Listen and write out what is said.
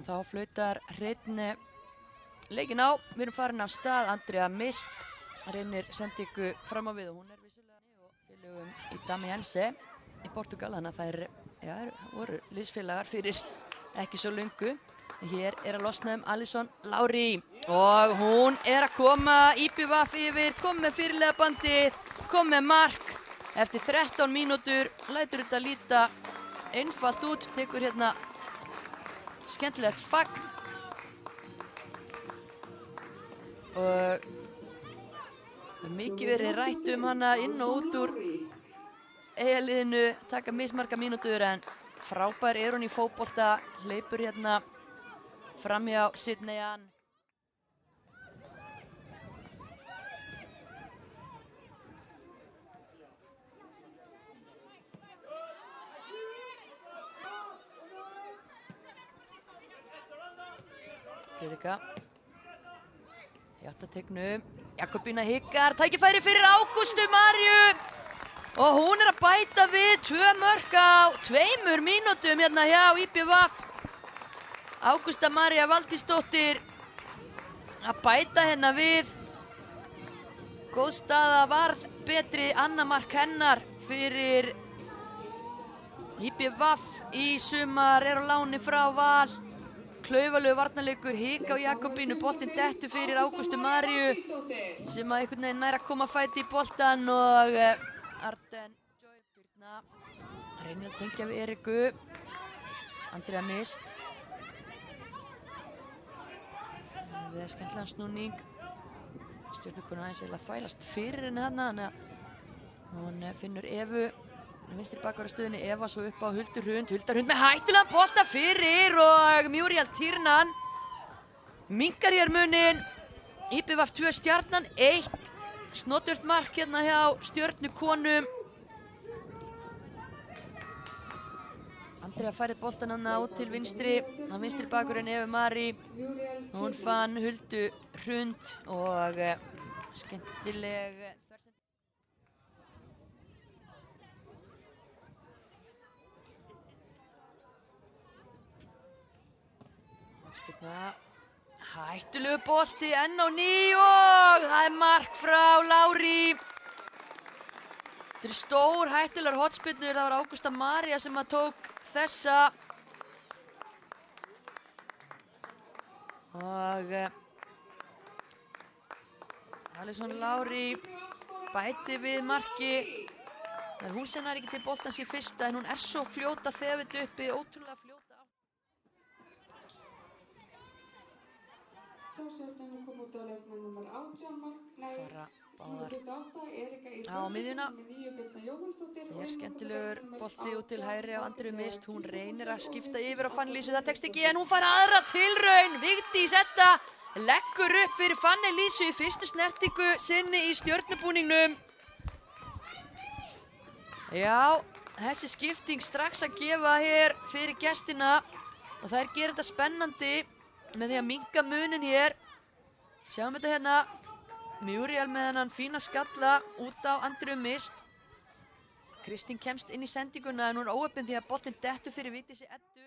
Þá flautar Hreinn leikinn á. Við erum farin af stað. Andrea Mist reynir sendingu fram á við og hún vissulega og félögum í Damiense í Portugal. Þannig að þær voru liðsfélagar fyrir ekki svo löngu. Hér að losna Alisson Lári og hún að koma IBVF yfir, kom með fyrirliða bandið, kom með mark eftir 13 mínútur, lætur þetta líta einfalt út, tekur hérna skemmtilegt fagn og mikið verið rætt hana inn og út úr Eyjaliðinu, taka mismarga mínútur en frábær hún í fótbolta, hleypur hérna framhjá Sydneyan. Friðrika í áttategnum, Jakobína hikar, tækifæri fyrir Ágústu Maríu og hún að bæta við 2 mörk á 2 mínútum hérna hjá IBVF. Ágústa María Valdísdóttir að bæta hérna við. Góð staða varð betri, annað mark hennar fyrir IBVF í sumar, á láni frá Val. Klaufalegur varnarleikur, hik á Jakobínu, boltinn dettur fyrir Ágústu Maríu sem einhvern veginn nær að koma fæti í boltan og Arden Joy Birna reynir að tengja við Eriku. Andrea Mist. Það skemmtilegan snúning. Stjörnukonan aðeins að þvælast fyrir henni þarna, þannig að hún finnur Evu vinstri bakvarðarstöðunni, Eva svo upp á Huldur Hrund. Huldar Hrund með hættulegan bolta fyrir og Muriel Tiernan minnkar hér munin. IBVF 2 Stjarnan 1. Snoturt mark hérna hjá Stjörnukonum. Andrea færið boltan hann át til vinstri, hann vinstri bakurinn Evu Marí. Hún fann Huldu Hrund og skemmtileg hættulegu bolti enn á ný og það mark frá Lári. Þetta stór hættulegar hotspyrnur, það var Ágústa María sem tók þessa og Alisson Lári bæti við marki. Það hún sem ekki til boltans í fyrsta en hún svo fljót að þefa þetta uppi, ótrúlega fljóta á. Fara báðar á miðjuna. Hér skemmtilegur bolti út til hægri á Andreu Mist. Hún reynir að skipta yfir á Fanny Lísu. Það tekst ekki en hún fær aðra tilraun. Vigdís Edda leggur upp fyrir Fanny Lísu í fyrstu snertingu sinni í stjörnubúningnum. Já, þessi skipting strax að gefa hér fyrir gestina og þær gera þetta spennandi með því að minnka munin hér. Sjáum þetta hérna. Muriel með hennan fína skalla út á Andreu Mist. Kristín kemst inn í sendinguna en hún óheppin því að boltinn dettur fyrir Vigdísi Eddu.